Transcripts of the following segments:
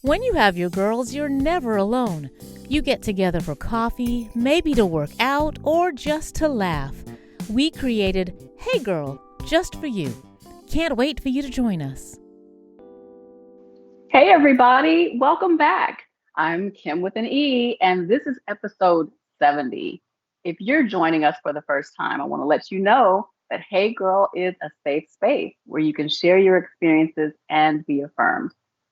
When you have your girls, you're never alone. You get together for coffee, maybe to work out, or just to laugh. We created Hey Girl, just for you. Can't wait for you to join us. Hey, everybody, welcome back. I'm Kim with an E, and this is episode 70. If you're joining us for the first time, I want to let you know that Hey Girl is a safe space where you can share your experiences and be affirmed.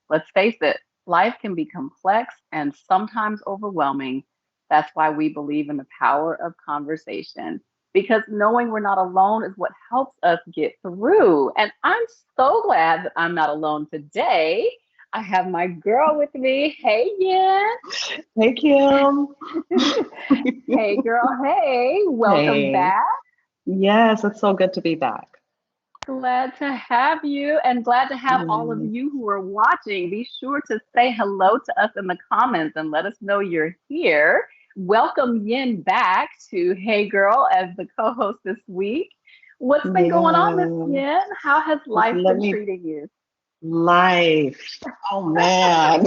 Let's face it, life can be complex and sometimes overwhelming. That's why we believe in the power of conversation. Because knowing we're not alone is what helps us get through. And I'm so glad that I'm not alone today. I have my girl with me. Hey, Yen. Hey, Kim. Hey, girl. Hey, welcome Hey. back. Yes, it's so good to be back. Glad to have you and glad to have all of Mm. you who are watching. Be sure to say hello to us in the comments and let us know you're here. Welcome Yin back to Hey Girl as the co-host this week. What's been going on, Miss Yeah. Yin? How has life Let been me treating you? life. Oh man.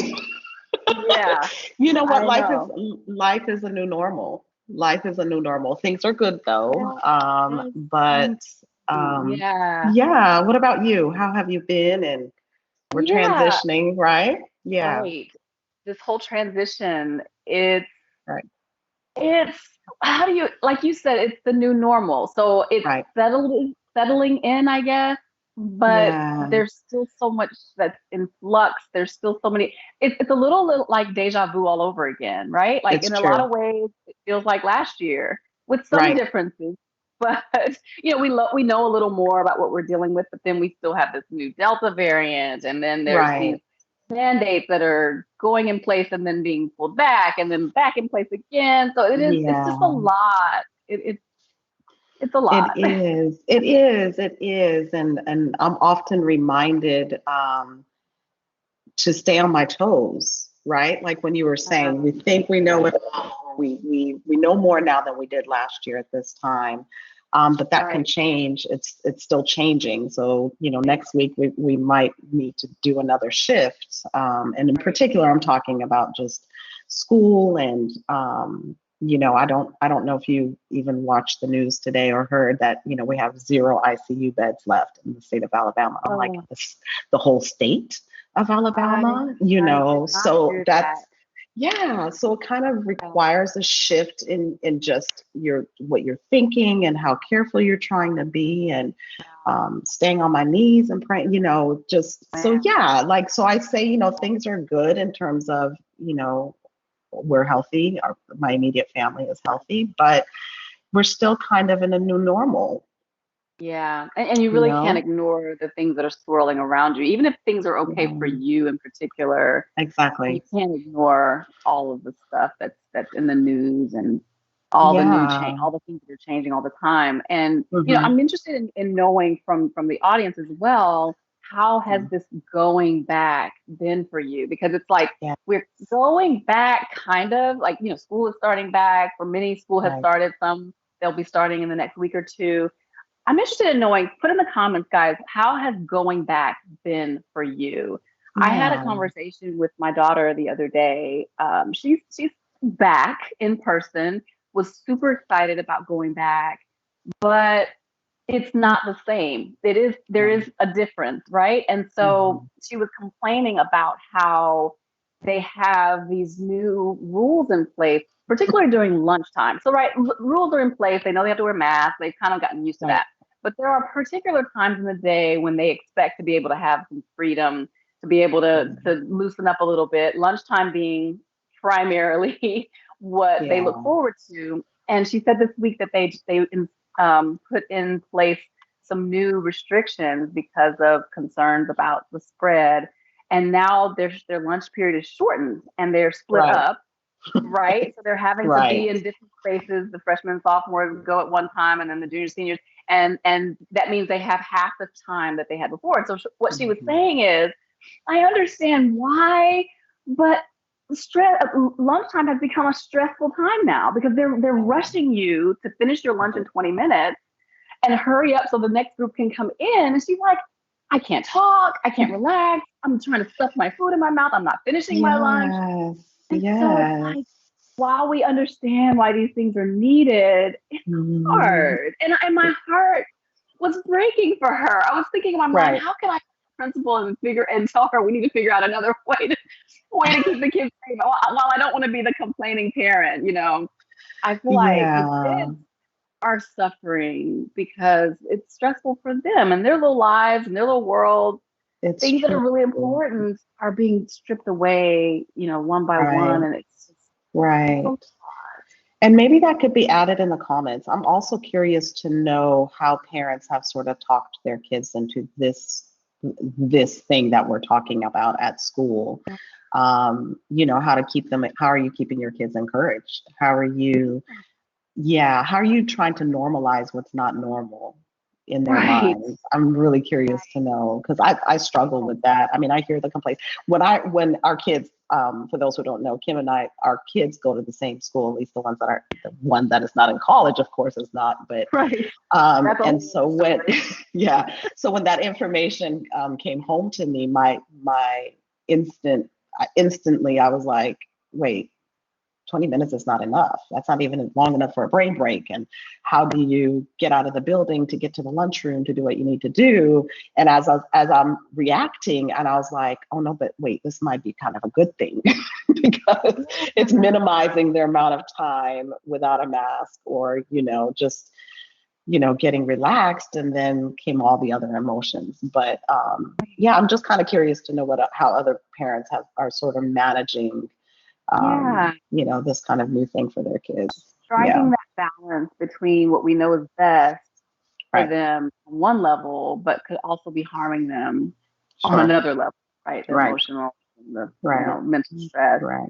Yeah, You know what? I Life is know. life is a new normal. Life is a new normal. Things are good though. Yes, But thank you. um Yeah. yeah, what about you? How have you been? And we're Yeah, transitioning, right? Yeah, right. This whole transition, right, it's how do you like you said, it's the new normal. So it's right. settling in, I guess, but Yeah, there's still so much that's in flux. There's still so many. It's a little like deja vu all over again, right? Like it's in a lot true. of ways, it feels like last year with some Right, differences. But we know a little more about what we're dealing with, but then we still have this new Delta variant, and then there's these right. mandates that are going in place and then being pulled back and then back in place again. So it's just a Yeah. lot. It's a It lot. is. It is. It is. And I'm often reminded to stay on my toes, right? Like when you were saying, we think we know it all, or we know more now than we did last year at this time. But that can Right. change. It's still changing. So, next week we might need to do another shift. And in Right. particular, I'm talking about just school and I don't know if you even watched the news today or heard that, we have zero ICU beds left in the state of Alabama. I'm like, Oh, the whole state of I Alabama, I did not so hear that's that. yeah, so it kind of Yeah. requires a shift in just your what you're thinking and how careful you're trying to be and staying on my knees and praying, just so Man. yeah, like so I say, things are good in terms of, we're healthy, my immediate family is healthy, but we're still kind of in a new normal, Yeah. And you you really can't know? ignore the things that are swirling around you. Even if things are okay for Yeah, you in particular, you exactly. can't ignore all of the stuff that's in the news and all the new change, Yeah. all the things that are changing all the time. And Hmm. I'm interested in knowing from the audience as well, how has this going back been for you? Because it's like Yeah, we're going back kind of like, school is starting back. For many, school has right. started, some they'll be starting in the next week or two. I'm interested in knowing, put in the comments, guys, how has going back been for you? I had a Yeah. conversation with my daughter the other day. She's back in person, was super excited about going back, but it's not the same. There Right. is a difference, right? And so Mhm. she was complaining about how they have these new rules in place, particularly during lunchtime. So, right, rules are in place. They know they have to wear masks. They've kind of gotten used to Right. that. But there are particular times in the day when they expect to be able to have some freedom, to be able to Mhm. loosen up a little bit. Lunchtime being primarily what they look Yeah. forward to. And she said this week that they put in place some new restrictions because of concerns about the spread. And now their lunch period is shortened and they're split Right. up, right? So they're having to Right. be in different spaces. The freshmen and sophomores go at one time, and then the juniors, seniors, and that means they have half the time that they had before. And so what she was Mhm. saying is, I understand why, but stress lunchtime has become a stressful time now because they're Yeah. rushing you to finish your lunch in Right. 20 minutes and hurry up so the next group can come in. And she's like, I can't talk, I can't relax, I'm trying to stuff my food in my mouth, I'm not finishing my lunch. Yes. And so it's Yes. like, while we understand why these things are needed, it's Mhm. hard. And my heart was breaking for her. I was thinking in my mind, Right. how can I principal and tell her we need to figure out another way to keep the kids safe. While I don't want to be the complaining parent, I feel like the Yeah. kids are suffering because it's stressful for them and their little lives and their little world. It's Things that true. are really important are being stripped away, one by Right. one, and it's Right. so And maybe that could be added in the comments. I'm also curious to know how parents have sort of talked their kids into this thing that we're talking about at school. How to keep them, how are you keeping your kids encouraged? How are you trying to normalize what's not normal in their right. minds? I'm really curious to know because I struggle with that. I mean, I hear the complaints when our kids, for those who don't know, Kim and our kids go to the same school, at least the one that is not in college, of course, is not, but Right. That's a and whole so when story. so when that information came home to me, my instantly I was like, wait, 20 minutes is not enough. That's not even long enough for a brain break. And how do you get out of the building to get to the lunchroom to do what you need to do? And as I'm reacting, and I was like, oh no, but wait, this might be kind of a good thing because it's minimizing their amount of time without a mask or, just getting relaxed, and then came all the other emotions. But I'm just kind of curious to know how other parents are sort of managing Yeah. this kind of new thing for their kids. Yeah. Striking that balance between what we know is best for Right. them on one level, but could also be harming them on Sure. another level, right? The Right. emotional, the Right. mental stress. Right.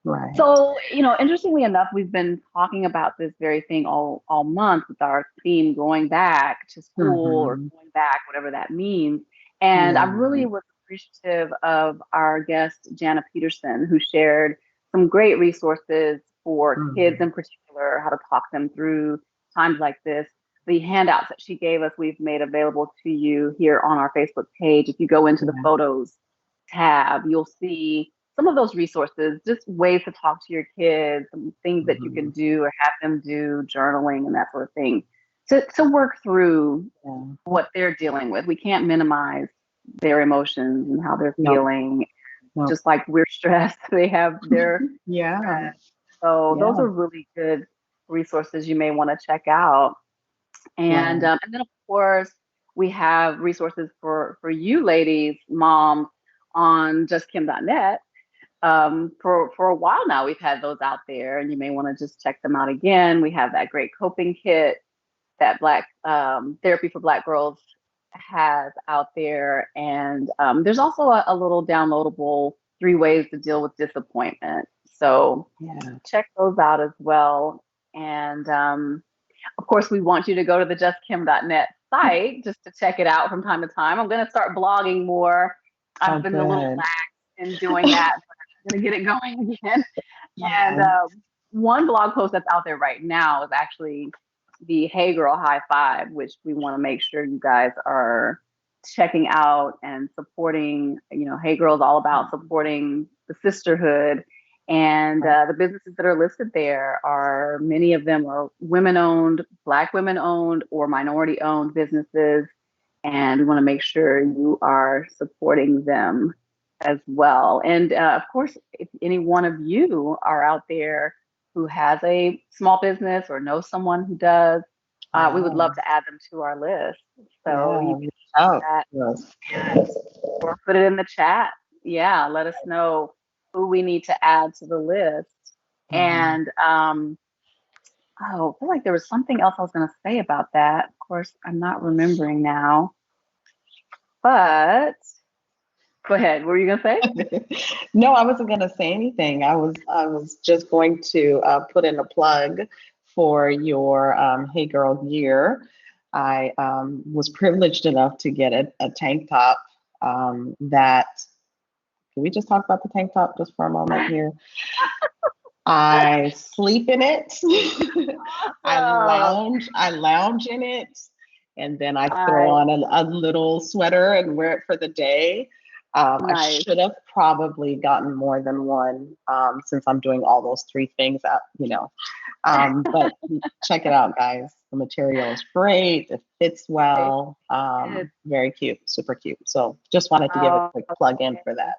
Right. So, interestingly enough, we've been talking about this very thing all month with our theme going back to school or Mm-hmm. going back, whatever that means. And I Yeah. really was appreciative of our guest, Jana Peterson, who shared some great resources for kids Mm-hmm. in particular, how to talk them through times like this. The handouts that she gave us, we've made available to you here on our Facebook page. If you go into the Yeah. photos tab, you'll see some of those resources, just ways to talk to your kids, some things that you Mm-hmm. can do or have them do, journaling and that sort of thing, to work through Yeah. what they're dealing with. We can't minimize their emotions and how they're No. feeling. No. Just like we're stressed, they have their Yeah. stress. So those Yeah. are really good resources you may want to check out. And Right. and then of course we have resources for you ladies, moms, on justkim.net. For a while now, we've had those out there, and you may want to just check them out again. We have that great coping kit that Black Therapy for Black Girls has out there, and there's also a little downloadable 3 ways to deal with disappointment. So Yeah. check those out as well. And of course, we want you to go to the justkim.net site just to check it out from time to time. I'm going to start blogging more. Oh, I've been a little good. lax in doing that, but I'm going to get it going again. And Yeah. one blog post that's out there right now is actually the Hey Girl High Five, which we want to make sure you guys are checking out and supporting. Hey Girl is all about supporting the sisterhood. And Right. the businesses that are listed there are, many of them are women owned, Black women owned, or minority owned businesses. And we want to make sure you are supporting them as well. And of course, if any one of you are out there who has a small business or knows someone who does, we would love Yeah. to add them to our list. So Yeah. you can Reach do out. that Yes. or put it in the chat. Yeah, let us know who we need to add to the list. Mhm. And I feel like there was something else I was going to say about that. Of course, I'm not remembering now. But go ahead. What were you going to say? No, I wasn't going to say anything. I was just going to put in a plug for your Hey Girl gear. I was privileged enough to get a tank top that. Can we just talk about the tank top just for a moment here? I sleep in it. I Awesome. lounge in it. and then I throw I on a little sweater and wear it for the day. I Nice. should have probably gotten more than one, since I'm doing all those three things but check it out, guys. The material is great. It fits It well. is. Very cute, super cute. So just wanted to give a Oh, quick plug in for that.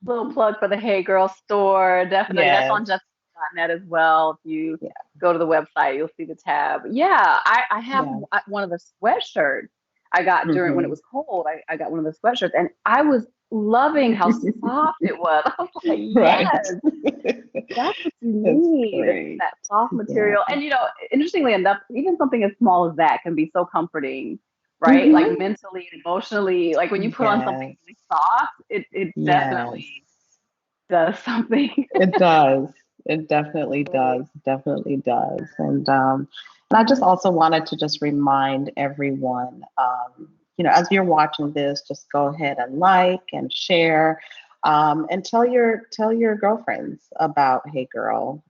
little plug for the Hey Girl store. Definitely. That's Yes. on just.net as well. If you Yeah. go to the website, you'll see the tab. Yeah, I have Yeah. one of the sweatshirts I got during when it Hmm. was cold. I got one of the sweatshirts and I was loving how soft it was. I was like, Right. yes, that's what you It's need. It's great. that soft Yeah. material. And interestingly enough, even something as small as that can be so comforting, right? Like Hmm. mentally and emotionally. Like when you put on something Yes. really soft, it Yes. definitely does something. It does. It definitely does. Definitely does. And I just also wanted to just remind everyone, as you're watching this, just go ahead and like and share, and tell your girlfriends about Hey Girl,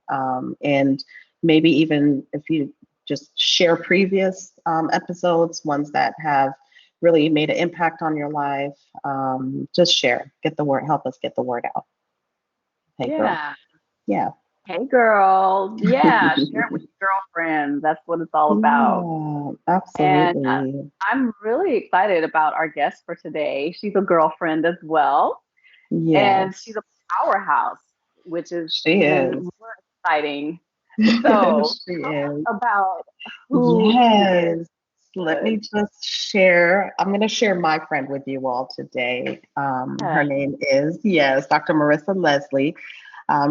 and maybe even if you just share previous episodes, ones that have really made an impact on your life, just share, get the word, help us get the word out. Hey Girl. Yeah. Yeah. Hey girl. Yeah. Share it with your girlfriends. That's what it's all about. Yeah, And absolutely. I'm really excited about our guest for today. She's a girlfriend as well, and Yes, she's a powerhouse, which is she even is. more exciting. So She tell us is. about who she is. Yes. Let me Good. just share. I'm going to share my friend with you all today. Her Okay. name is, yes, Dr. Marissa Leslie.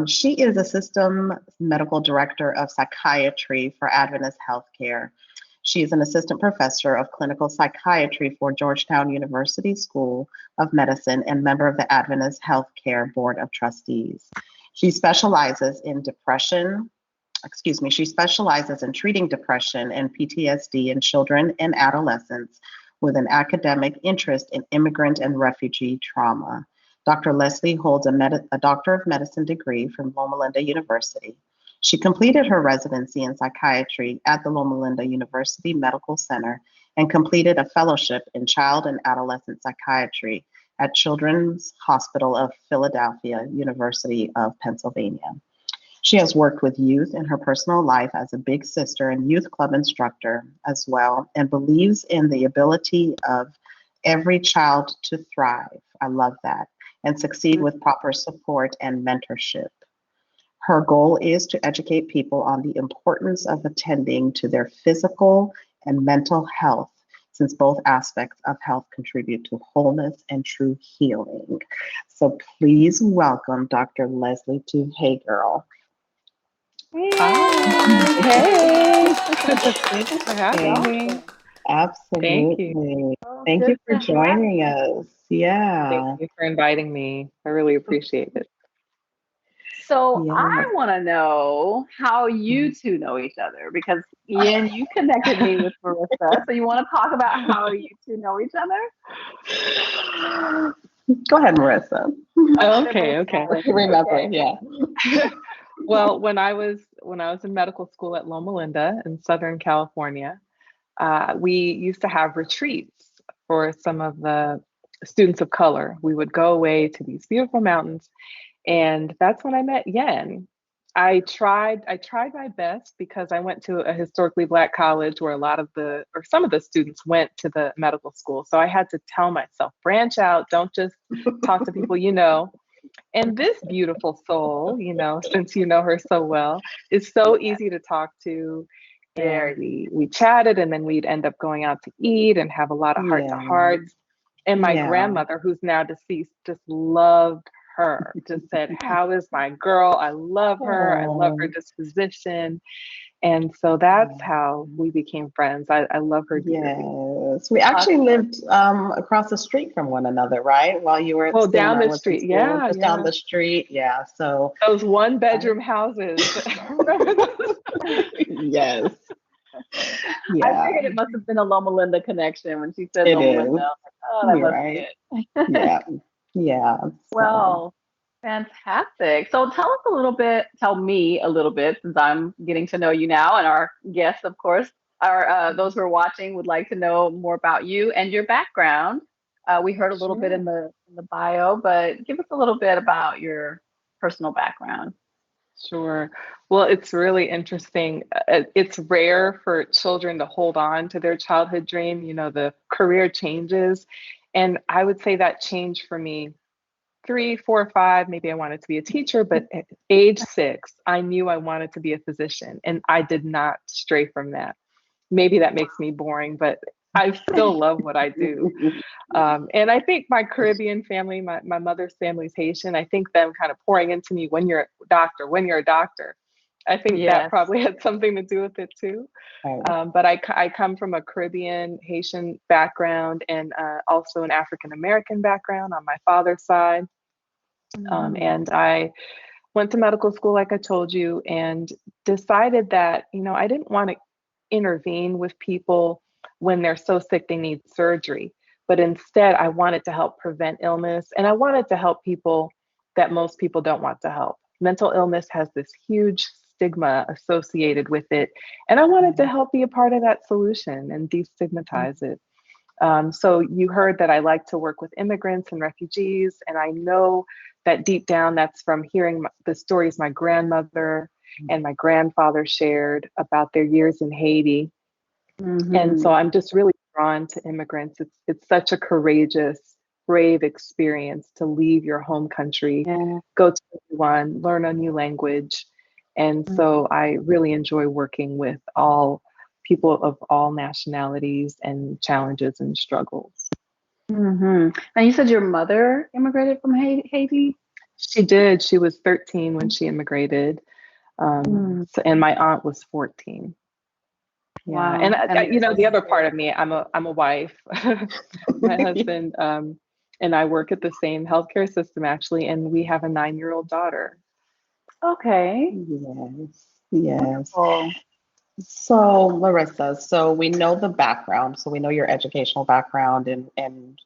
She is Assistant Medical Director of Psychiatry for Adventist Healthcare. She is an assistant professor of clinical psychiatry for Georgetown University School of Medicine and member of the Adventist Healthcare Board of Trustees. She specializes in she specializes in treating depression and PTSD in children and adolescents with an academic interest in immigrant and refugee trauma. Dr. Leslie holds a Doctor of Medicine degree from Loma Linda University. She completed her residency in psychiatry at the Loma Linda University Medical Center and completed a fellowship in child and adolescent psychiatry at Children's Hospital of Philadelphia, University of Pennsylvania. She has worked with youth in her personal life as a big sister and youth club instructor as well, and believes in the ability of every child to thrive. I love that. And succeed with proper support and mentorship. Her goal is to educate people on the importance of attending to their physical and mental health, since both aspects of health contribute to wholeness and true healing. So please welcome Dr. Leslie to Hey Girl. Hi. Hey. Thanks for having Thank, me. Thank you. absolutely. Oh, Thank good you for to have joining you. us. Thank Yeah. you for inviting me. I really appreciate it. So Yes. I want to know how you two know each other because Ian, you connected me with Marissa. So you want to talk about how you two know each other? Go ahead, Marissa. They're Okay, both okay. smiling. Remember, Okay. yeah. Well, when I was in medical school at Loma Linda in Southern California, we used to have retreats for some of the students of color. We would go away to these beautiful mountains, and that's when I met Yen. I tried my best because I went to a historically Black college where some of the students went to the medical school. So I had to tell myself, branch out, don't just talk to people you know. And this beautiful soul, since you know her so well, is so Yeah, easy to talk to. And very. we chatted, and then we'd end up going out to eat and have a lot of heart to Yeah. hearts. And my Yeah. grandmother, who's now deceased, just loved her, just said, "How is my girl? I love her. I love her Oh, disposition." And so that's how we became friends. I love her dearly. yes. We actually Awesome. lived across the street from one another, right? While you were at Well, school and down I the was in street. school, Yeah, just down yeah. the street. Yeah. So, Those one I, bedroom houses. Remember those? yes. I Yeah, figured it must have been a Loma Linda connection when she said it Loma Linda. is. I was like, oh, that You're must be right. it. Yeah. Yeah. So, Well, fantastic. So tell me a little bit, since I'm getting to know you now and our guests, of course. our those who are watching would like to know more about you and your background. We heard a little bit Sure. in the bio, but give us a little bit about your personal background. Sure. Well, it's really interesting. It's rare for children to hold on to their childhood dream. You know, the career changes. And I would say that changed for me 3, 4, 5. Maybe I wanted to be a teacher, but at age 6, I knew I wanted to be a physician, and I did not stray from that. Maybe that makes me boring, but I still love what I do. And I think my Caribbean family, my mother's family's Haitian, I think them kind of pouring into me, when you're a doctor. I think that Yes. probably had something to do with it too. Right. But I come from a Caribbean Haitian background and also an African American background on my father's side. And I went to medical school, like I told you, and decided that, I didn't want to intervene with people when they're so sick they need surgery. But instead, I wanted to help prevent illness, and I wanted to help people that most people don't want to help. Mental illness has this huge stigma associated with it, and I wanted to help be a part of that solution and destigmatize it. So you heard that I like to work with immigrants and refugees, and I know that deep down that's from hearing the stories my grandmother and my grandfather shared about their years in Haiti. And so I'm just really drawn to immigrants. It's such a courageous, brave experience to leave your home country, Yeah. go to a new one, learn a new language. And so I really enjoy working with all people of all nationalities and challenges and struggles. Now you said your mother immigrated from Haiti. She did. She was 13 when she immigrated. And my aunt was 14. Yeah. Wow. And And the other part of me, I'm a wife. My husband and I work at the same healthcare system actually, and we have a 9-year-old daughter. okay. Yes. Yes. Well, So, Marissa, so we know the background, so we know your educational background and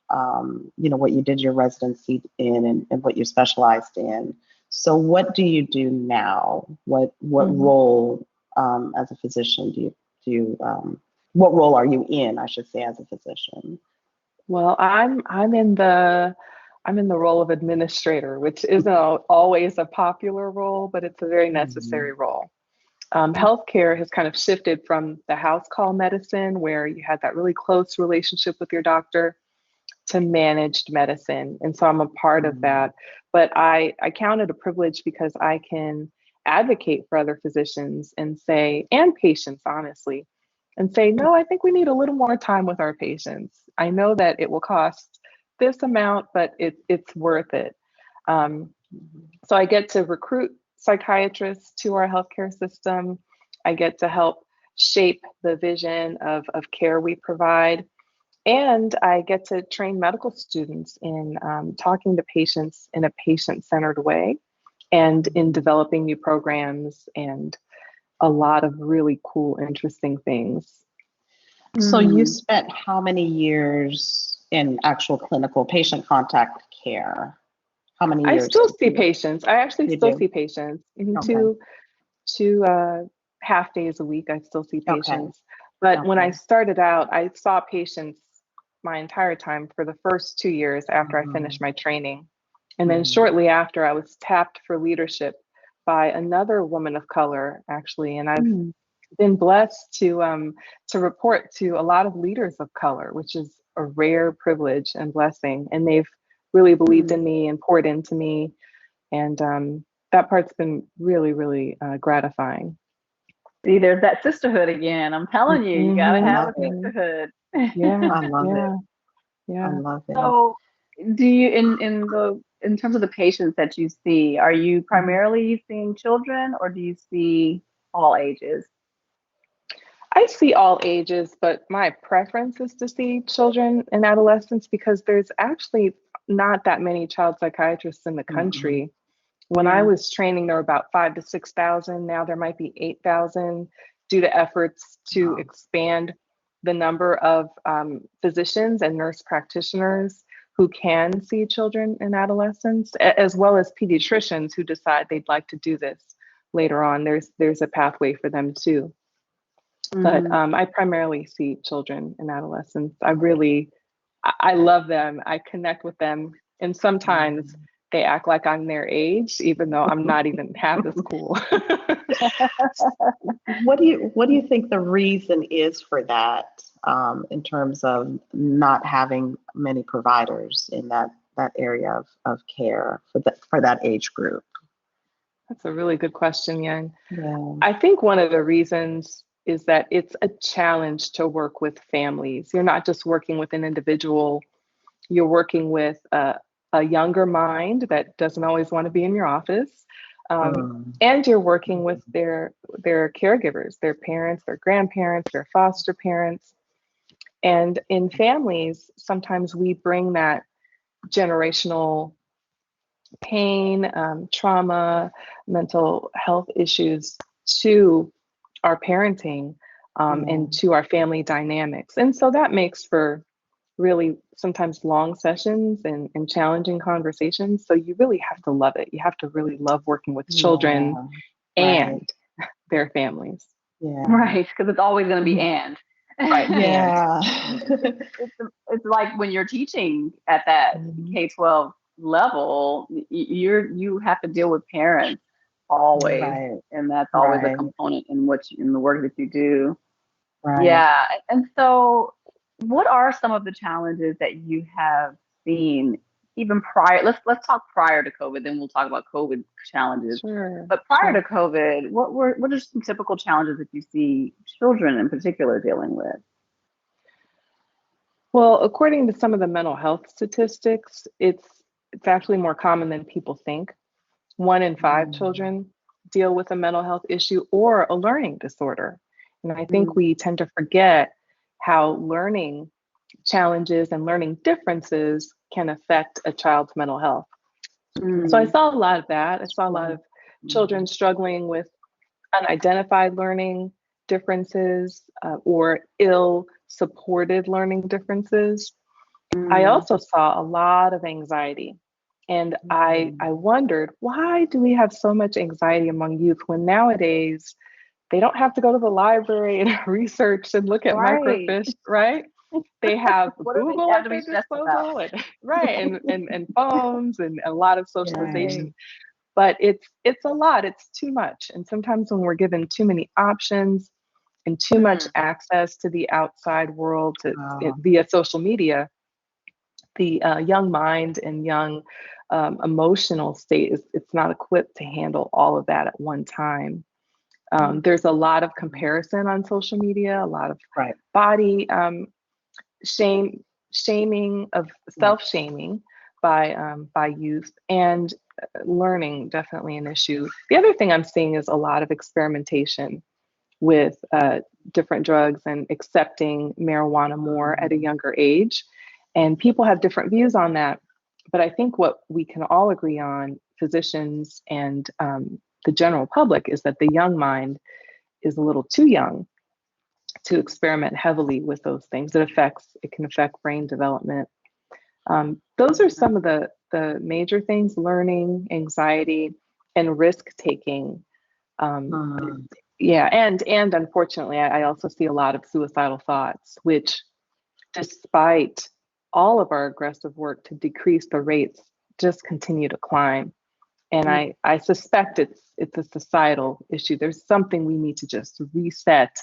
what you did your residency in and what you specialized in. So, what do you do now? What role as a physician what role are you in, I should say, as a physician? Well, I'm in the role of administrator, which isn't always a popular role, but it's a very necessary role. Healthcare has kind of shifted from the house call medicine, where you had that really close relationship with your doctor, to managed medicine. And so I'm a part of that. But I count it a privilege because I can advocate for other physicians and patients, honestly, and say, no, I think we need a little more time with our patients. I know that it will cost this amount, but it's worth it. So I get to recruit psychiatrists to our healthcare system. I get to help shape the vision of care we provide. And I get to train medical students in talking to patients in a patient-centered way and in developing new programs and a lot of really cool, interesting things. So you spent how many years in actual clinical patient contact care? How many years? I still see patients. I actually still see patients. Okay. Two half days a week, I still see patients. Okay. But when I started out, I saw patients my entire time for the first 2 years after I finished my training. And then shortly after, I was tapped for leadership by another woman of color, actually. And I've been blessed to report to a lot of leaders of color, which is a rare privilege and blessing. And they've really believed in me and poured into me. And that part's been really, really gratifying. See, there's that sisterhood again. I'm telling you, you gotta have a it. sisterhood. Yeah, I love it. yeah. I love it. So, do you in terms of the patients that you see, are you primarily seeing children, or do you see all ages? I see all ages, but my preference is to see children and adolescents because there's actually not that many child psychiatrists in the country. When I was training, there were about 5,000 to 6,000. Now there might be 8,000 due to efforts to expand the number of physicians and nurse practitioners who can see children and adolescents, as well as pediatricians who decide they'd like to do this later on. There's a pathway for them too. But I primarily see children and adolescents. I love them. I connect with them. And sometimes they act like I'm their age, even though I'm not even half as cool. What do you think the reason is for that, in terms of not having many providers in that area of care for that age group? That's a really good question, Yang. Yeah. I think one of the reasons is that it's a challenge to work with families. You're not just working with an individual, you're working with a younger mind that doesn't always want to be in your office. And you're working with their caregivers, their parents, their grandparents, their foster parents. And in families, sometimes we bring that generational pain, trauma, mental health issues to our parenting, and to our family dynamics. And so that makes for really sometimes long sessions and challenging conversations. So you really have to love it. You have to really love working with children and their families. Yeah. Right, because it's always going to be and. Right. Yeah. It's like when you're teaching at that K-12 level, you have to deal with parents always, and that's always a component in in the work that you do. Right. Yeah, and so what are some of the challenges that you have seen even prior? Let's talk prior to COVID, then we'll talk about COVID challenges. Sure. But prior to COVID, what are some typical challenges that you see children in particular dealing with? Well, according to some of the mental health statistics, it's actually more common than people think. 1 in 5 children deal with a mental health issue or a learning disorder. And I think we tend to forget how learning challenges and learning differences can affect a child's mental health. So I saw a lot of that. I saw a lot of children struggling with unidentified learning differences, or ill supported learning differences. I also saw a lot of anxiety. And I wondered, why do we have so much anxiety among youth when nowadays they don't have to go to the library and research and look at microfiche, right? They have Google at their disposal, and phones and a lot of socialization. But it's a lot, it's too much. And sometimes when we're given too many options and too much access to the outside world via social media, the young mind and young emotional state it's not equipped to handle all of that at one time. There's a lot of comparison on social media, a lot of body shaming of self-shaming by youth, and learning definitely an issue. The other thing I'm seeing is a lot of experimentation with different drugs and accepting marijuana more at a younger age. And people have different views on that. But I think what we can all agree on, physicians and the general public, is that the young mind is a little too young to experiment heavily with those things. It can affect brain development. Those are some of the major things: learning, anxiety, and risk taking. Yeah, and unfortunately, I also see a lot of suicidal thoughts, which, despite all of our aggressive work to decrease the rates, just continue to climb. And I suspect it's a societal issue. There's something we need to just reset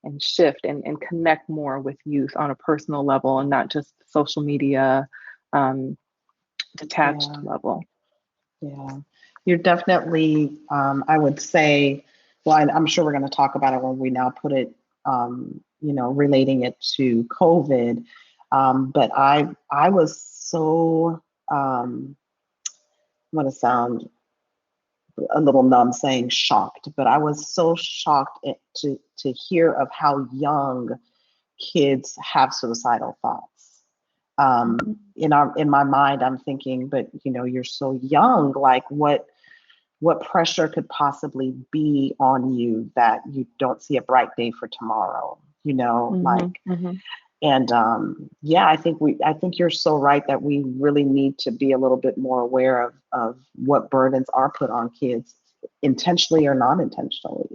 and shift and connect more with youth on a personal level, and not just social media detached level. Yeah, you're definitely, I would say, well, I'm sure we're going to talk about it when we now put it, relating it to COVID. But I was so, I'm going to sound a little numb saying shocked, but I was so shocked to hear of how young kids have suicidal thoughts. In my mind, I'm thinking, but you're so young, like what pressure could possibly be on you that you don't see a bright day for tomorrow, and I think you're so right that we really need to be a little bit more aware of what burdens are put on kids intentionally or non-intentionally,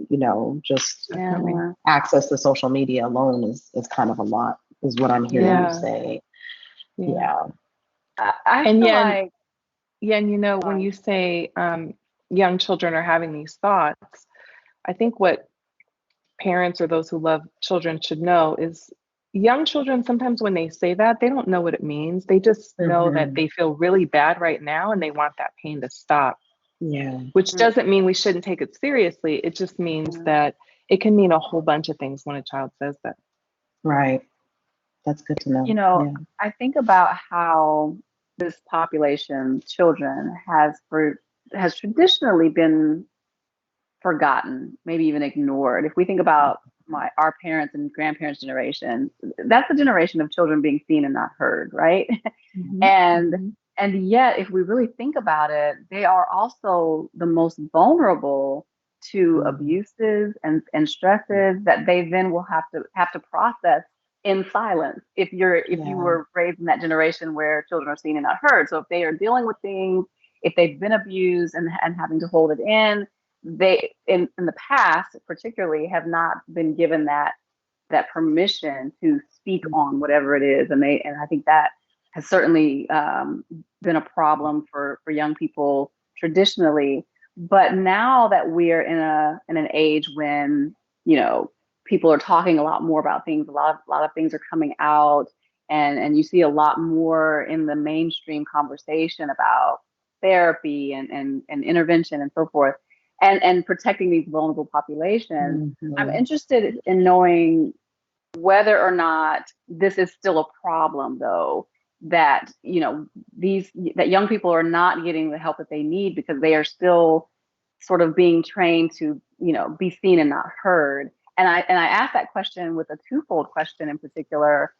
just Yeah. access to social media alone is kind of a lot, is what I'm hearing you Yeah. say. Yeah. Yeah. I And feel yeah, like, and when you say young children are having these thoughts, I think what parents or those who love children should know is young children, sometimes when they say that, they don't know what it means. They just know that they feel really bad right now and they want that pain to stop, Yeah. which doesn't mean we shouldn't take it seriously. It just means that it can mean a whole bunch of things when a child says that. Right. That's good to know. Yeah. I think about how this population, children, has traditionally been forgotten, maybe even ignored. If we think about our parents and grandparents' generation, that's the generation of children being seen and not heard, right? Mm-hmm. And yet, if we really think about it, they are also the most vulnerable to abuses and stresses that they then will have to process in silence. If you were raised in that generation where children are seen and not heard, so if they are dealing with things, if they've been abused and having to hold it in, they in the past particularly have not been given that permission to speak on whatever it is, and I think that has certainly been a problem for young people traditionally. But now that we're in an age when people are talking a lot more about things, a lot of things are coming out, and you see a lot more in the mainstream conversation about therapy and intervention and so forth, and protecting these vulnerable populations. I'm interested in knowing whether or not this is still a problem, though, that that young people are not getting the help that they need because they are still sort of being trained to be seen and not heard. And I asked that question with a twofold question in particular: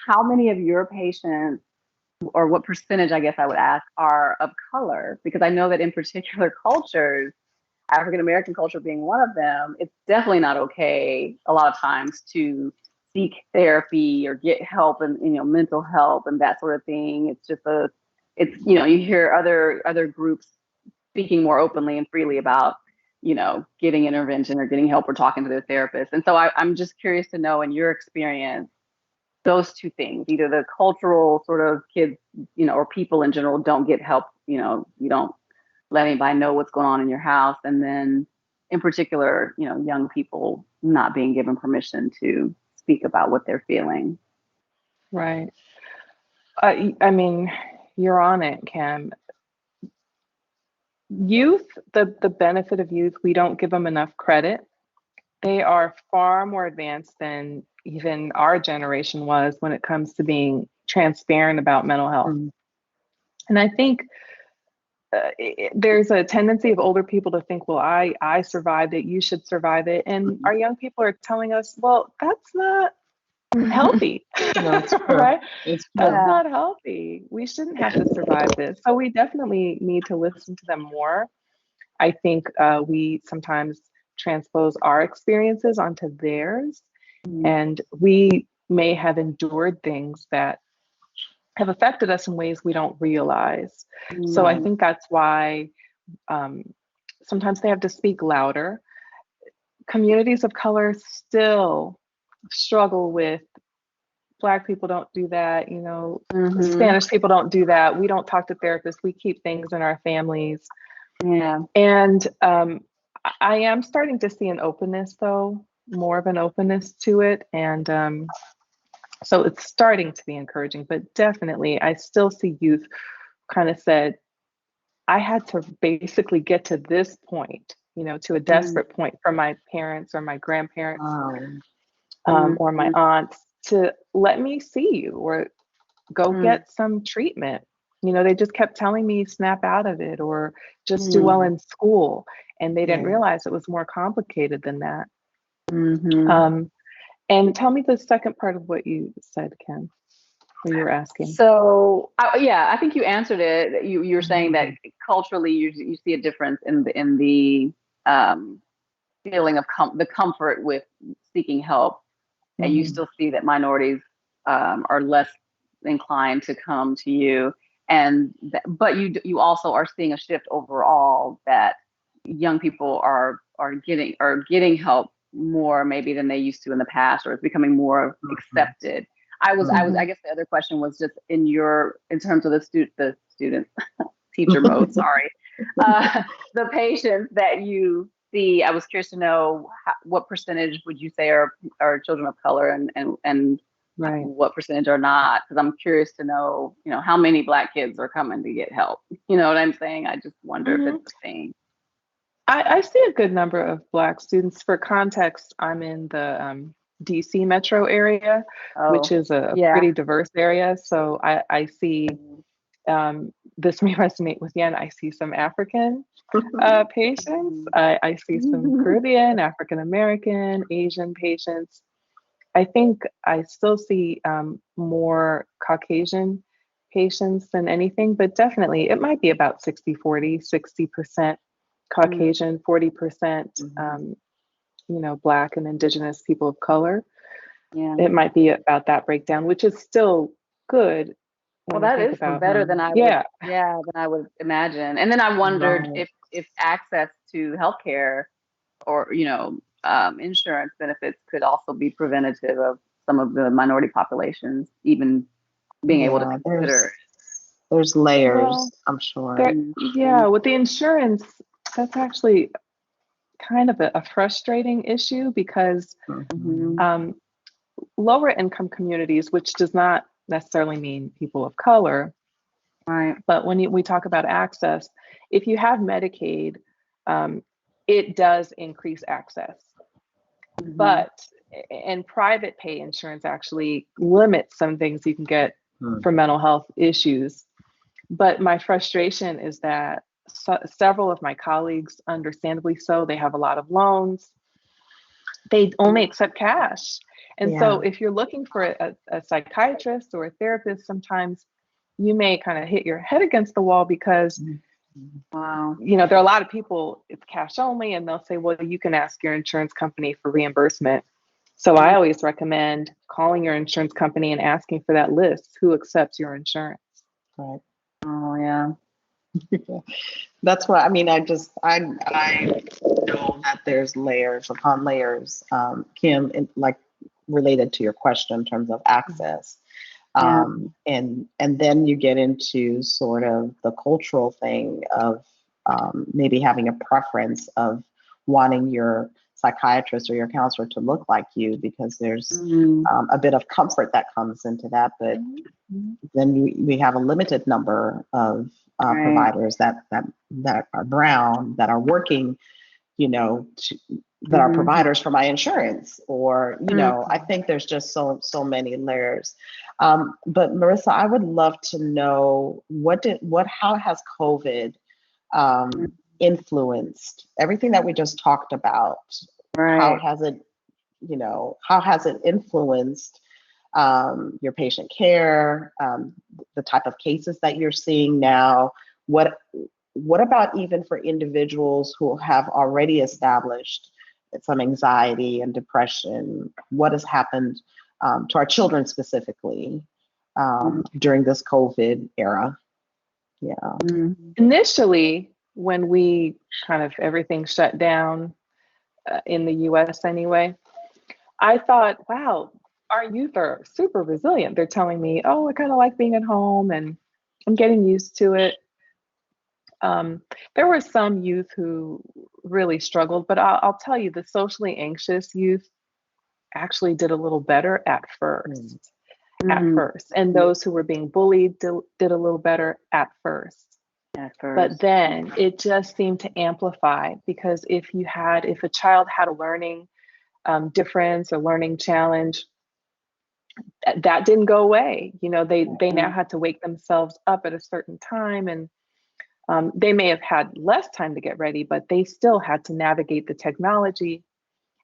how many of your patients, or what percentage, I guess I would ask, are of color? Because I know that in particular cultures, African American culture being one of them, it's definitely not okay a lot of times to seek therapy or get help and mental help and that sort of thing. It's just you hear other groups speaking more openly and freely about getting intervention or getting help or talking to their therapist. And so I'm just curious to know, in your experience, those two things, either the cultural sort of kids, or people in general don't get help, you don't let anybody know what's going on in your house, and then in particular, young people not being given permission to speak about what they're feeling. Right. I mean, you're on it, Kim. Youth, the benefit of youth, we don't give them enough credit. They are far more advanced than even our generation was when it comes to being transparent about mental health. And I think there's a tendency of older people to think, well, I survived it, you should survive it. And our young people are telling us, well, that's not healthy. Right? That's not healthy. We shouldn't have to survive this. So we definitely need to listen to them more. I think we sometimes transpose our experiences onto theirs, and we may have endured things that have affected us in ways we don't realize. So I think that's why sometimes they have to speak louder. Communities of color still struggle with Black people don't do that, Spanish people don't do that. We don't talk to therapists. We keep things in our families. Yeah. And I am starting to see an openness, though, more of an openness to it. And so it's starting to be encouraging, but definitely I still see youth kind of said, I had to basically get to this point, to a desperate point from my parents or my grandparents or my aunts to let me see you or go get some treatment. They just kept telling me snap out of it or just do well in school. And they didn't realize it was more complicated than that. And tell me the second part of what you said, Kim, what you were asking. So, I think you answered it. You were saying that culturally you see a difference in the feeling of the comfort with seeking help. And you still see that minorities are less inclined to come to you, but you also are seeing a shift overall that young people are getting help more maybe than they used to in the past, or it's becoming more accepted. I guess the other question was just in terms of the student teacher mode, sorry. The patients that you see, I was curious to know what percentage would you say are children of color, and Right. what percentage are not? Because I'm curious to know, how many Black kids are coming to get help. You know what I'm saying? I just wonder if it's a thing. I see a good number of Black students. For context, I'm in the DC metro area, which is a Yeah. pretty diverse area. So I see, this may resonate with Yen, I see some African patients. I see some Caribbean, African American, Asian patients. I think I still see more Caucasian patients than anything, but definitely it might be about 60-40, 60% Caucasian, 40%, Black and Indigenous people of color. Yeah. It might be about that breakdown, which is still good. Well, that is better than I would imagine. And then I wondered if access to healthcare or insurance benefits could also be preventative of some of the minority populations even being able to consider. There's layers, I'm sure. With the insurance, that's actually kind of a frustrating issue because lower income communities, which does not necessarily mean people of color, right? But when we talk about access, if you have Medicaid, it does increase access. But and private pay insurance actually limits some things you can get for mental health issues. But my frustration is that several of my colleagues, understandably so, they have a lot of loans. They only accept cash. And so if you're looking for a psychiatrist or a therapist, sometimes you may kind of hit your head against the wall because there are a lot of people, it's cash only, and they'll say, well, you can ask your insurance company for reimbursement. So I always recommend calling your insurance company and asking for that list, who accepts your insurance. Right. Oh, yeah. That's what I mean. I know that there's layers upon layers, Kim, like related to your question in terms of access. And then you get into sort of the cultural thing of maybe having a preference of wanting your psychiatrist or your counselor to look like you, because there's a bit of comfort that comes into that. But then we have a limited number of providers that are brown, that are working, that are providers for my insurance, or I think there's just so many layers. But Marissa, I would love to know how has COVID influenced everything that we just talked about? Right. How has it influenced your patient care, the type of cases that you're seeing now? What about even for individuals who have already established some anxiety and depression? What has happened to our children specifically during this COVID era? Yeah. Initially, when we kind of everything shut down in the US anyway, I thought, wow, our youth are super resilient. They're telling me, oh, I kind of like being at home and I'm getting used to it. There were some youth who really struggled, but I'll tell you, the socially anxious youth actually did a little better at first. And those who were being bullied did a little better at first. But then it just seemed to amplify, because if a child had a learning difference or learning challenge, that didn't go away. They now had to wake themselves up at a certain time, and they may have had less time to get ready, but they still had to navigate the technology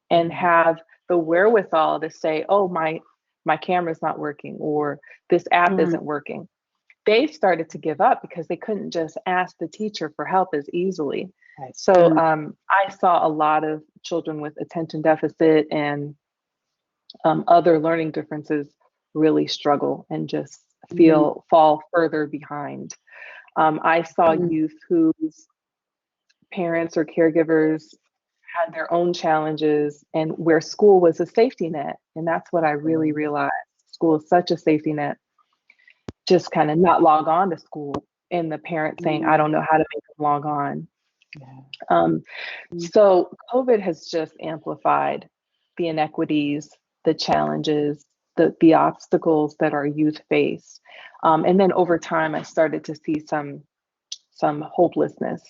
and have the wherewithal to say, oh, my camera's not working, or this app isn't working. They started to give up because they couldn't just ask the teacher for help as easily. Right. So I saw a lot of children with attention deficit and other learning differences really struggle and just fall further behind. I saw youth whose parents or caregivers had their own challenges, and where school was a safety net. And that's what I really realized. School is such a safety net. Just kind of not log on to school, and the parent saying, I don't know how to make them log on. So COVID has just amplified the inequities, the challenges, the obstacles that our youth face. And then over time, I started to see some hopelessness.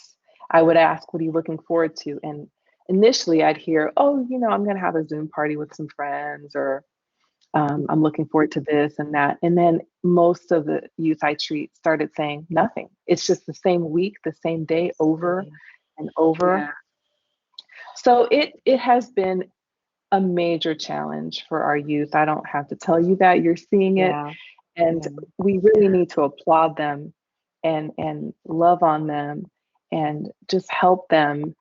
I would ask, what are you looking forward to? And initially I'd hear, oh, I'm going to have a Zoom party with some friends, or I'm looking forward to this and that. And then most of the youth I treat started saying nothing. It's just the same week, the same day, over and over. Yeah. So it has been a major challenge for our youth. I don't have to tell you that. You're seeing it. And we really need to applaud them and love on them and just help them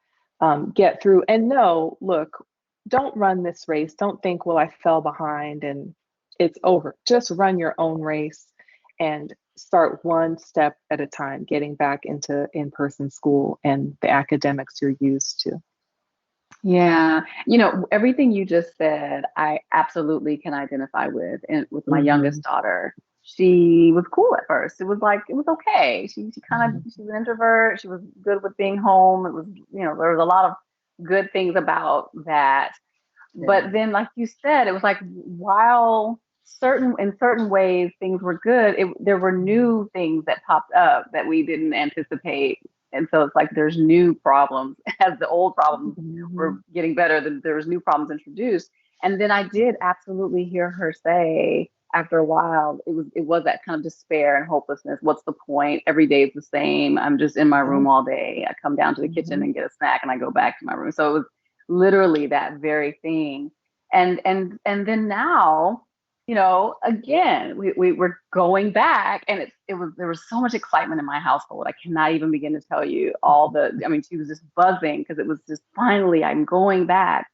get through. And no, look, don't run this race. Don't think, well, I fell behind and it's over. Just run your own race and start one step at a time, getting back into in-person school and the academics you're used to. Yeah. Everything you just said, I absolutely can identify with. And with my youngest daughter, she was cool at first. It was okay. She's an introvert. She was good with being home. It was, there was a lot of good things about that. But then, like you said, it was like, while in certain ways things were good, there were new things that popped up that we didn't anticipate. And so it's like there's new problems. As the old problems were getting better, there was new problems introduced. And then I did absolutely hear her say, after a while, it was that kind of despair and hopelessness. What's the point? Every day is the same. I'm just in my room all day. I come down to the kitchen and get a snack and I go back to my room. So it was literally that very thing. And then now, again, we were going back, and there was so much excitement in my household. I cannot even begin to tell you she was just buzzing because it was just, finally, I'm going back.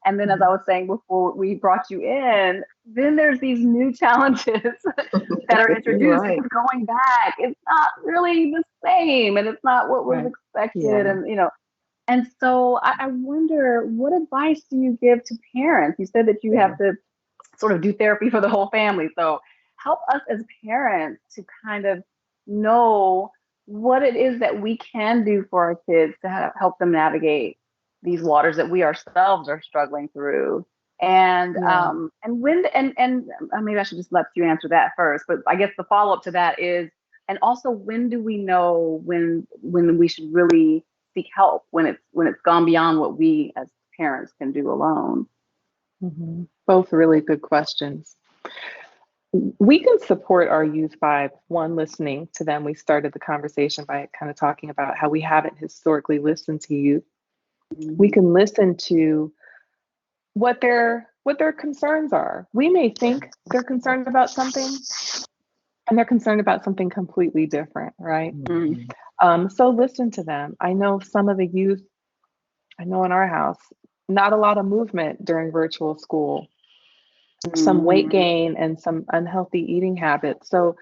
And then, as I was saying before we brought you in, then there's these new challenges that are introduced. Right. Going back, it's not really the same, and it's not what was expected. And so I wonder, what advice do you give to parents? You said that you have to sort of do therapy for the whole family. So help us as parents to kind of know what it is that we can do for our kids to help them navigate these waters that we ourselves are struggling through. And maybe I should just let you answer that first. But I guess the follow-up to that is, and also, when do we know when we should really seek help, when it's gone beyond what we as parents can do alone? Both really good questions. We can support our youth by, one, listening to them. We started the conversation by kind of talking about how we haven't historically listened to youth. We can listen to what their concerns are. We may think they're concerned about something, and they're concerned about something completely different, right? So listen to them. I know some of the youth, in our house, not a lot of movement during virtual school, some weight gain and some unhealthy eating habits. So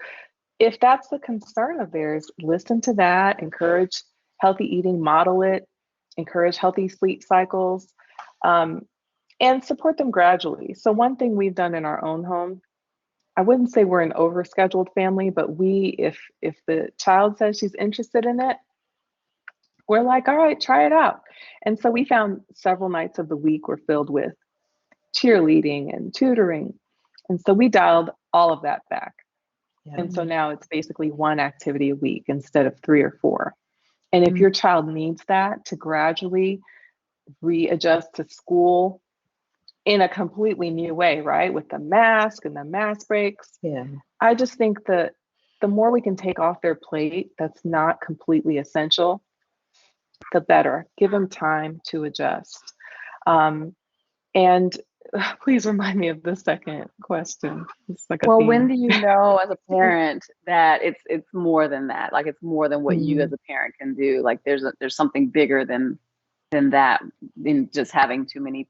if that's the concern of theirs, listen to that, encourage healthy eating, model it, encourage healthy sleep cycles, and support them gradually. So one thing we've done in our own home, I wouldn't say we're an overscheduled family, but if the child says she's interested in it, we're like, all right, try it out. And so we found several nights of the week were filled with cheerleading and tutoring. And so we dialed all of that back. And so now it's basically one activity a week instead of 3 or 4. And if your child needs that to gradually readjust to school in a completely new way, right? With the mask and the mask breaks. I just think that the more we can take off their plate that's not completely essential, the better. Give them time to adjust. And please remind me of the second question. It's like a theme. When do you know as a parent that it's more than that? Like, it's more than what you as a parent can do. Like, there's something bigger than that, in just having too many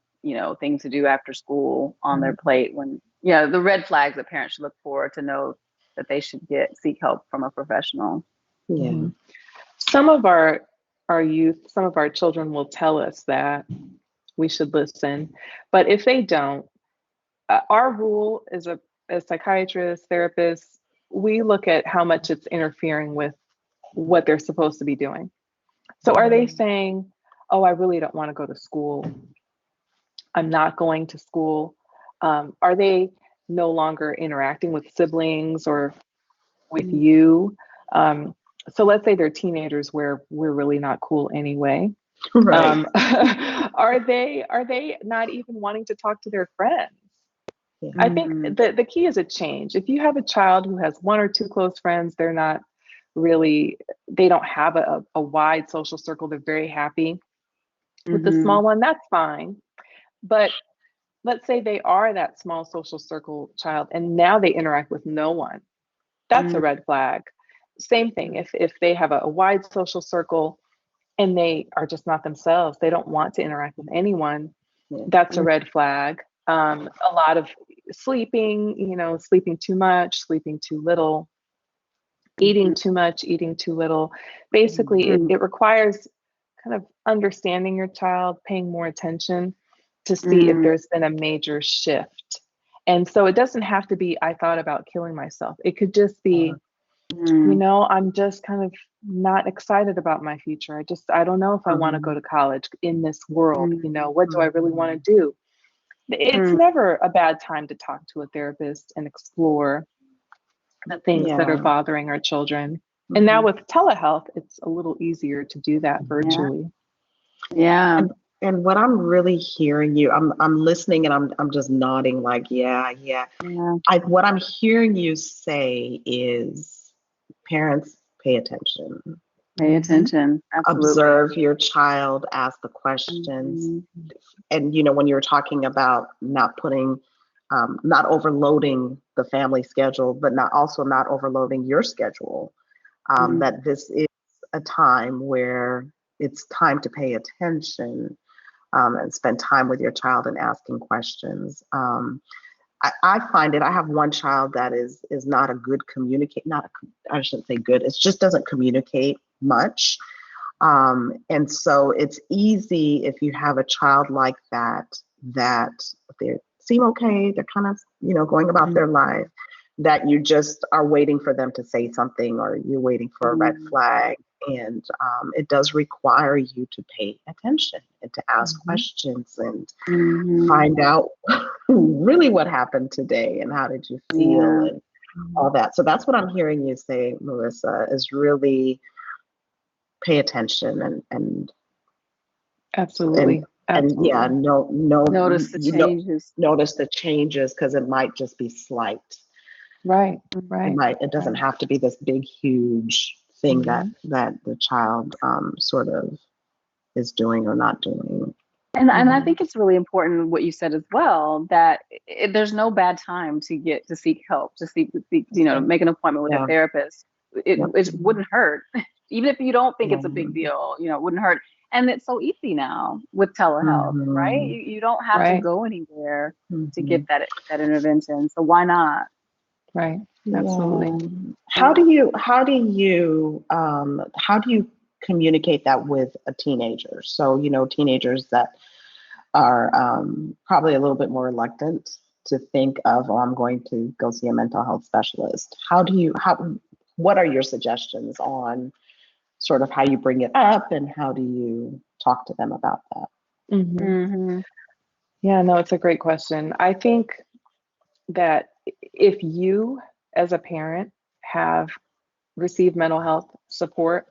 things to do after school on their plate. When the red flags that parents should look for to know that they should seek help from a professional. Some of our our youth, some of our children will tell us that we should listen. But if they don't, our rule as psychiatrists, therapists, we look at how much it's interfering with what they're supposed to be doing. So are they saying, oh, I really don't want to go to school. I'm not going to school. Are they no longer interacting with siblings or with you? So let's say they're teenagers where we're really not cool anyway. Right. Are they not even wanting to talk to their friends? Yeah. I think the key is a change. If you have a child who has one or two close friends, they don't have a wide social circle. They're very happy with the small one. That's fine. But let's say they are that small social circle child and now they interact with no one. That's a red flag. Same thing. If they have a wide social circle and they are just not themselves, they don't want to interact with anyone, that's a red flag. A lot of sleeping, sleeping too much, sleeping too little, eating too much, eating too little. Basically, it requires kind of understanding your child, paying more attention to see if there's been a major shift. And so it doesn't have to be, I thought about killing myself. It could just be, I'm just kind of not excited about my future. I don't know if I want to go to college in this world. What do I really want to do? It's never a bad time to talk to a therapist and explore the things that are bothering our children. And now with telehealth, it's a little easier to do that virtually. Yeah. And what I'm really hearing you, I'm listening and I'm just nodding like, yeah. What I'm hearing you say is, parents, pay attention. Pay attention. Absolutely. Observe your child, ask the questions. And, when you're talking about not overloading the family schedule, but not overloading your schedule, that this is a time where it's time to pay attention and spend time with your child and asking questions. I find it, I have one child that is not a good I shouldn't say good, it just doesn't communicate much. And so it's easy if you have a child like that they seem okay, they're kind of, going about their life, that you just are waiting for them to say something or you're waiting for a red flag. And it does require you to pay attention and to ask questions and find out really what happened today and how did you feel and all that. So that's what I'm hearing you say, Marissa, is really pay attention and absolutely. And notice the changes. Notice the changes, because it might just be slight. Right. It doesn't have to be this big, huge thing that the child sort of is doing or not doing. And I think it's really important what you said as well, that there's no bad time to seek help, to make an appointment with a therapist. It wouldn't hurt, even if you don't think it's a big deal. It wouldn't hurt. And it's so easy now with telehealth, right? You don't have to go anywhere to get that intervention. So why not? Right. Absolutely. How do you communicate that with a teenager? So, teenagers that are probably a little bit more reluctant to think of, I'm going to go see a mental health specialist. What are your suggestions on sort of how you bring it up and how do you talk to them about that? Yeah, no, it's a great question. I think that if you as a parent have received mental health support,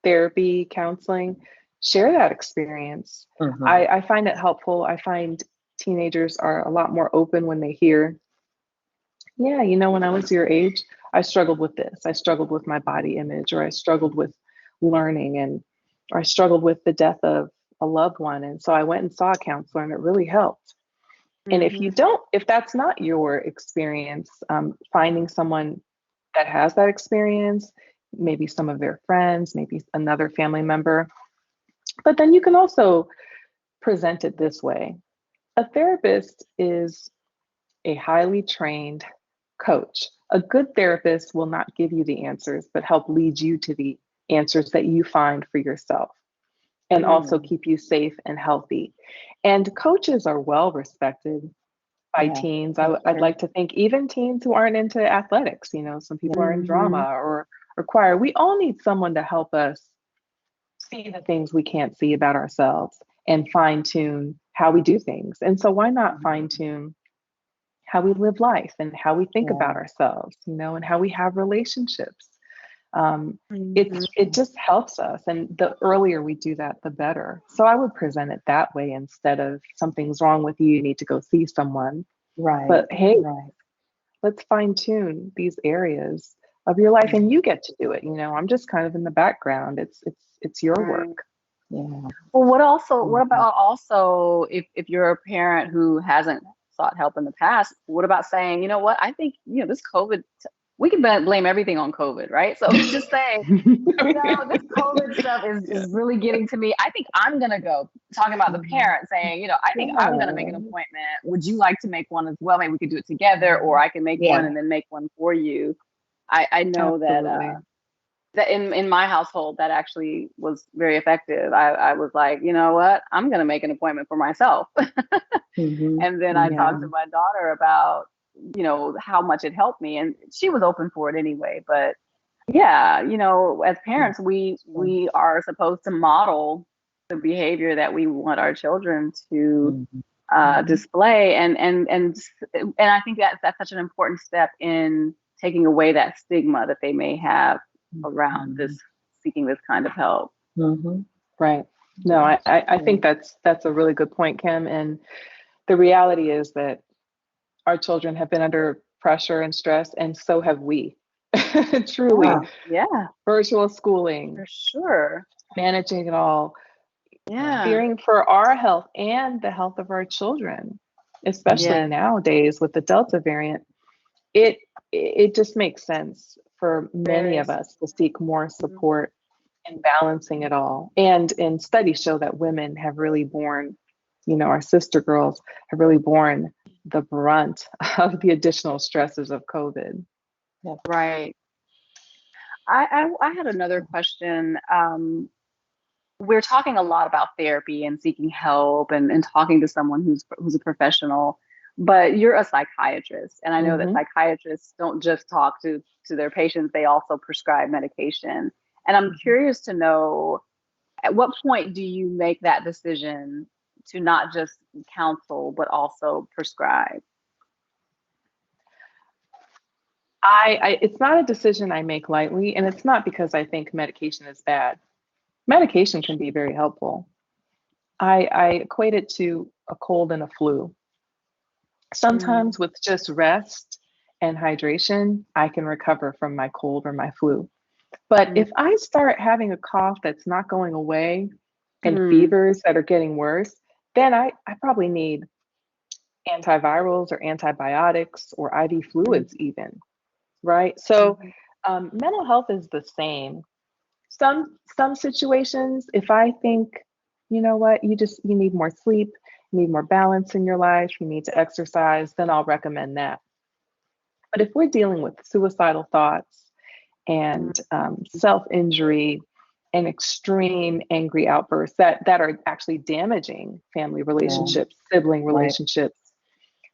therapy, counseling, share that experience. I find it helpful. I find teenagers are a lot more open when they hear, when I was your age, I struggled with this. I struggled with my body image, or I struggled with learning, or I struggled with the death of a loved one. And so I went and saw a counselor and it really helped. And if that's not your experience, finding someone that has that experience, maybe some of their friends, maybe another family member, but then you can also present it this way. A therapist is a highly trained coach. A good therapist will not give you the answers, but help lead you to the answers that you find for yourself. and also keep you safe and healthy. And coaches are well respected by teens. I'd like to think even teens who aren't into athletics, some people are in drama or choir. We all need someone to help us see the things we can't see about ourselves and fine tune how we do things. And so why not fine tune how we live life and how we think about ourselves, and how we have relationships. It just helps us. And the earlier we do that, the better. So I would present it that way instead of something's wrong with you, you need to go see someone. Right. But hey, let's fine tune these areas of your life and you get to do it. I'm just kind of in the background. It's your work. Yeah. Well, what about also if you're a parent who hasn't sought help in the past, what about saying, you know what, I think, this COVID, we can blame everything on COVID, right? So just saying, this COVID stuff is really getting to me. I think I'm going to go, talking about the parent saying, I think I'm going to make an appointment. Would you like to make one as well? Maybe we could do it together, or I can make one and then make one for you. I know that in my household, that actually was very effective. I was like, you know what, I'm going to make an appointment for myself. And then I talked to my daughter about, how much it helped me, and she was open for it anyway. But as parents, we are supposed to model the behavior that we want our children to display, and I think that's such an important step in taking away that stigma that they may have around this, seeking this kind of help. Right. No, I think that's a really good point, Kim. And the reality is that our children have been under pressure and stress, and so have we. Truly. Virtual schooling. For sure. Managing it all. Fearing for our health and the health of our children, especially nowadays with the Delta variant. It just makes sense for many of us to seek more support in balancing it all. And studies show that women have really borne, our sister girls have really borne the brunt of the additional stresses of COVID. Right. I had another question. We're talking a lot about therapy and seeking help and talking to someone who's a professional, but you're a psychiatrist. And I know that psychiatrists don't just talk to their patients, they also prescribe medication. And I'm curious to know, at what point do you make that decision to not just counsel, but also prescribe? It's not a decision I make lightly, and it's not because I think medication is bad. Medication can be very helpful. I equate it to a cold and a flu. Sometimes with just rest and hydration, I can recover from my cold or my flu. But if I start having a cough that's not going away and fevers that are getting worse, then I probably need antivirals or antibiotics or IV fluids even, right? So mental health is the same. Some situations, if I think, you know what, you need more sleep, you need more balance in your life, you need to exercise, then I'll recommend that. But if we're dealing with suicidal thoughts and self-injury and extreme angry outbursts that are actually damaging family relationships, sibling relationships,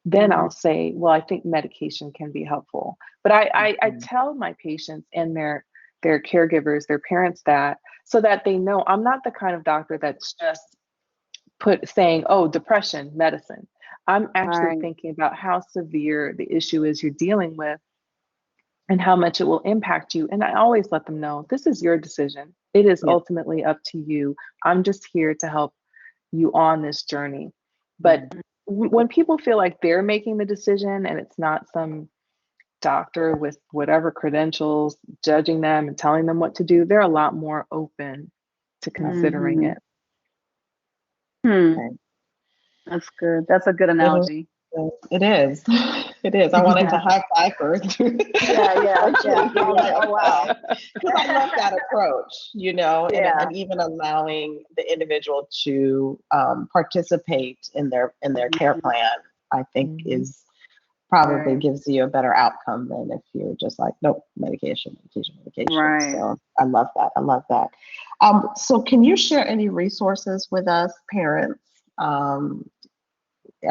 then I'll say, well, I think medication can be helpful. But I tell my patients and their caregivers, their parents, that so that they know I'm not the kind of doctor that's just saying, oh, depression, medicine. I'm actually thinking about how severe the issue is you're dealing with and how much it will impact you. And I always let them know, this is your decision. It is ultimately up to you. I'm just here to help you on this journey. But when people feel like they're making the decision and it's not some doctor with whatever credentials judging them and telling them what to do, they're a lot more open to considering it. That's good. That's a good analogy. It is. It is. I wanted to high five her. Yeah. Oh, wow. Because I love that approach, and even allowing the individual to participate in their care plan, I think is probably gives you a better outcome than if you're just like, nope, medication, medication, medication. Right. So I love that. I love that. So can you share any resources with us, parents? Are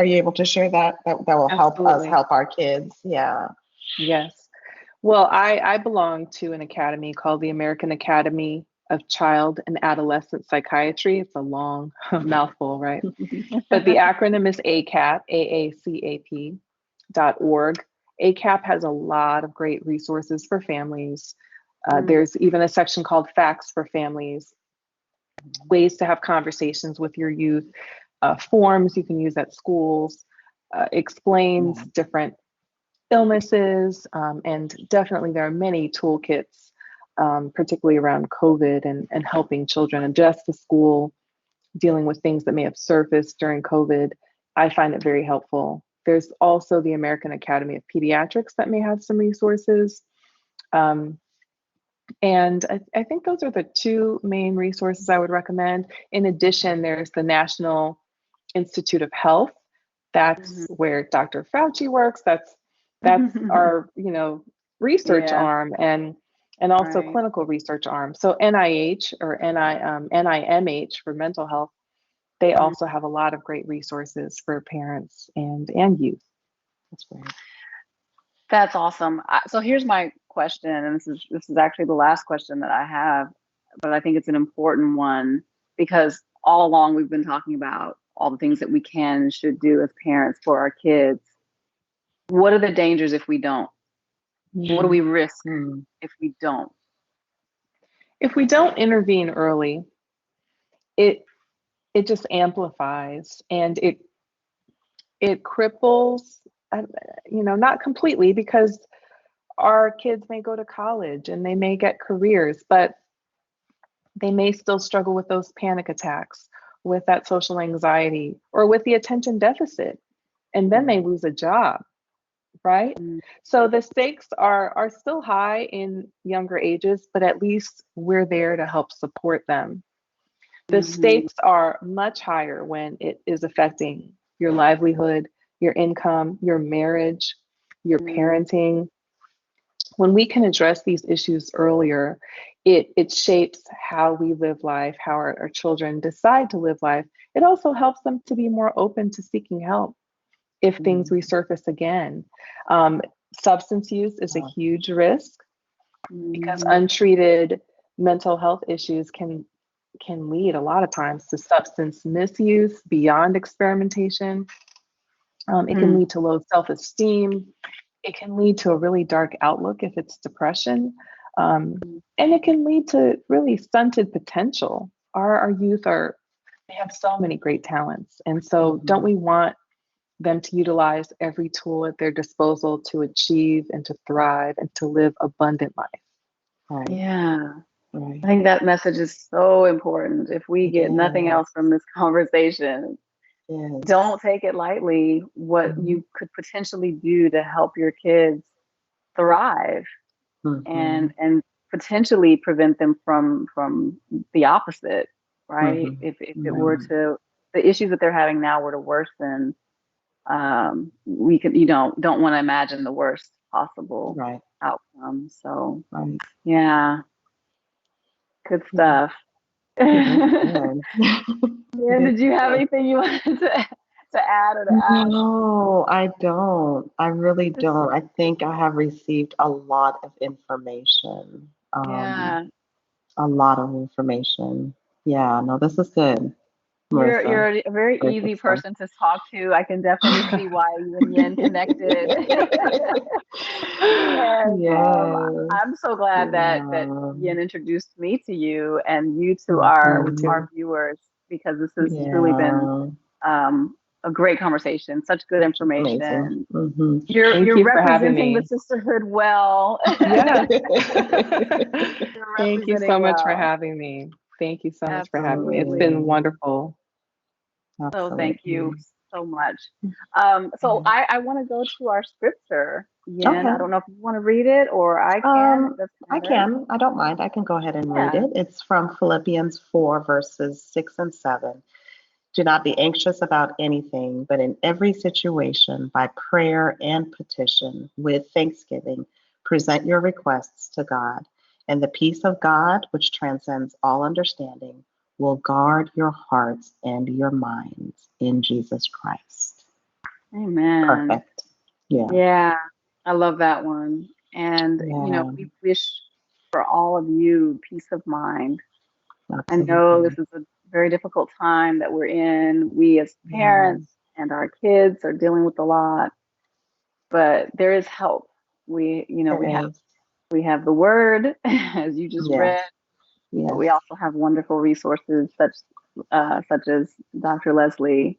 you able to share that will help us Absolutely. help our kids? Yeah. Yes. Well, I belong to an academy called the American Academy of Child and Adolescent Psychiatry. It's a long mouthful, right? But the acronym is ACAP, AACAP.org. ACAP has a lot of great resources for families. There's even a section called Facts for Families, ways to have conversations with your youth, forms you can use at schools, explains different illnesses, and definitely there are many toolkits, particularly around COVID and helping children adjust to school, dealing with things that may have surfaced during COVID. I find it very helpful. There's also the American Academy of Pediatrics that may have some resources. And I think those are the two main resources I would recommend. In addition, there's the National Institute of Health. That's where Dr. Fauci works. That's our, research arm and also clinical research arm. So NIH or NIMH for mental health, they also have a lot of great resources for parents and youth. That's great. That's awesome. So here's my question, and this is actually the last question that I have, but I think it's an important one because all along we've been talking about all the things that we can and should do as parents for our kids. What are the dangers if we don't? What do we risk if we don't? If we don't intervene early, it just amplifies and it cripples, not completely, because our kids may go to college and they may get careers, but they may still struggle with those panic attacks, with that social anxiety, or with the attention deficit, and then they lose a job, right? So the stakes are still high in younger ages, but at least we're there to help support them. The stakes are much higher when it is affecting your livelihood, your income, your marriage, your parenting. When we can address these issues earlier, it shapes how we live life, how our children decide to live life. It also helps them to be more open to seeking help if things resurface again. Substance use is a huge risk because untreated mental health issues can lead a lot of times to substance misuse beyond experimentation. It can lead to low self-esteem. It can lead to a really dark outlook if it's depression. And it can lead to really stunted potential. Our youth they have so many great talents. And so don't we want them to utilize every tool at their disposal to achieve and to thrive and to live abundant life? Right. Yeah. Right. I think that message is so important. If we get nothing else from this conversation, don't take it lightly what you could potentially do to help your kids thrive and potentially prevent them from the opposite, right? If it were to, the issues that they're having now were to worsen, you don't want to imagine the worst possible outcome. So yeah, good stuff. Yeah, did you have anything you wanted to add or to ask? No, I don't. I really don't. I think I have received a lot of information. Yeah. A lot of information. Yeah, no, this is good. Marissa. You're a very easy person to talk to. I can definitely see why you and Yin connected. And, I'm so glad that Yin introduced me to you and you to our viewers, because this has truly been a great conversation, such good information. You're representing the sisterhood well. Yeah. Thank you so much for having me. Thank you so much for having me. It's been wonderful. So thank you so much. So I want to go to our scripture. Yen, I don't know if you want to read it or I can. I can. I don't mind. I can go ahead and read it. It's from Philippians 4, verses 6 and 7. Do not be anxious about anything, but in every situation, by prayer and petition, with thanksgiving, present your requests to God. And the peace of God, which transcends all understanding, will guard your hearts and your minds in Jesus Christ. Amen. Perfect. Yeah. Yeah, I love that one. And, we wish for all of you peace of mind. I know this is a very difficult time that we're in. We as parents and our kids are dealing with a lot, but there is help. We have the word, as you just read, but we also have wonderful resources such as Dr. Leslie,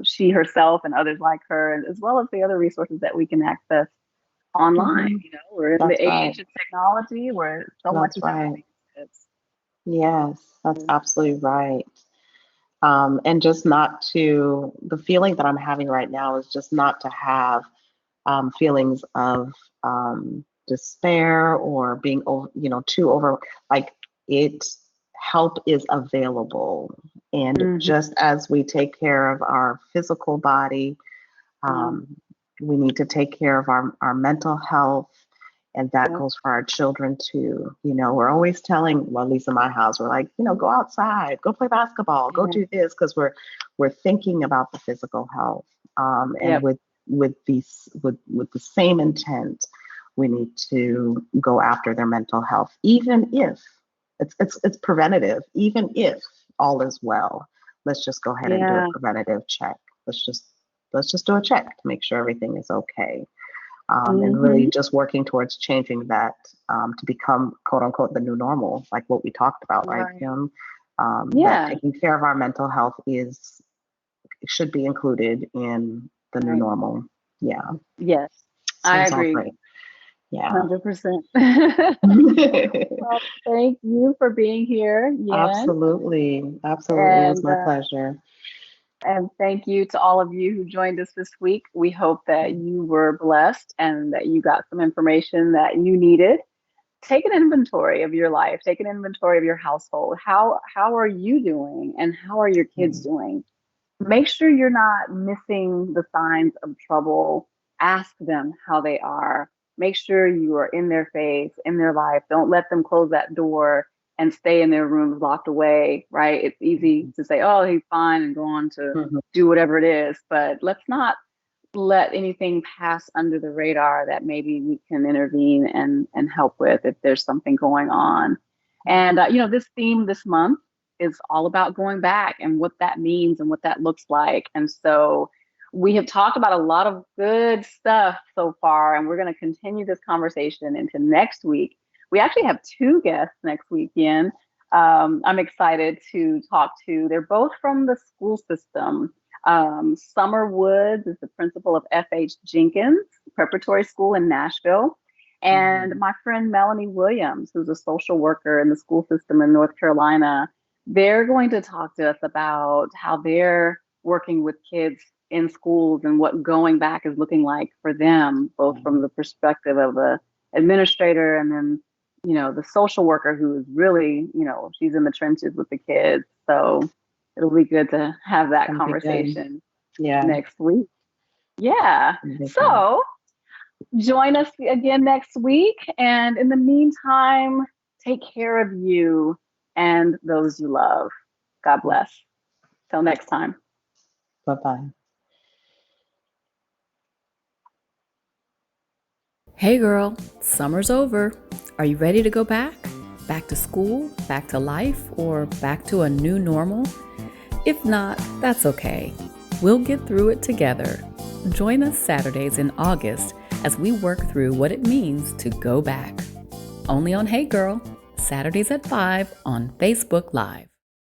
she herself and others like her, and as well as the other resources that we can access online. We're in the age of technology where so much is happening. Yes, that's absolutely right. And just not to, the feeling that I'm having right now is just not to have feelings of despair or being, too over, like help is available. And just as we take care of our physical body, we need to take care of our mental health. And that goes for our children too. We're always telling, well, at least in my house, we're like, go outside, go play basketball, go do this, because we're thinking about the physical health. And with the same intent, we need to go after their mental health, even if it's preventative, even if all is well. Let's just go ahead and do a preventative check. Let's just do a check to make sure everything is okay. And really just working towards changing that to become, quote unquote, the new normal, like what we talked about, right, Kim? That taking care of our mental health should be included in the new normal. Yeah. Yes, I agree. Great. Yeah. 100%. Well, thank you for being here. Absolutely. It was my pleasure. And thank you to all of you who joined us this week. We hope that you were blessed and that you got some information that you needed. Take an inventory of your life. Take an inventory of your household. How are you doing and how are your kids doing? Make sure you're not missing the signs of trouble. Ask them how they are. Make sure you are in their face, in their life. Don't let them close that door and stay in their rooms locked away, right? It's easy to say, oh, he's fine, and go on to do whatever it is. But let's not let anything pass under the radar that maybe we can intervene and help with if there's something going on. And, this theme this month is all about going back and what that means and what that looks like. And so we have talked about a lot of good stuff so far, and we're going to continue this conversation into next week. We actually have two guests next weekend. I'm excited to talk to. They're both from the school system. Summer Woods is the principal of F.H. Jenkins Preparatory School in Nashville. And my friend Melanie Williams, who's a social worker in the school system in North Carolina. They're going to talk to us about how they're working with kids in schools and what going back is looking like for them, both from the perspective of the administrator and then the social worker who is really, she's in the trenches with the kids. So it'll be good to have that conversation next week. Yeah. So join us again next week. And in the meantime, take care of you and those you love. God bless. Till next time. Bye-bye. Hey girl, summer's over. Are you ready to go back? Back to school, back to life, or back to a new normal? If not, that's okay. We'll get through it together. Join us Saturdays in August as we work through what it means to go back. Only on Hey Girl, Saturdays at 5 on Facebook Live.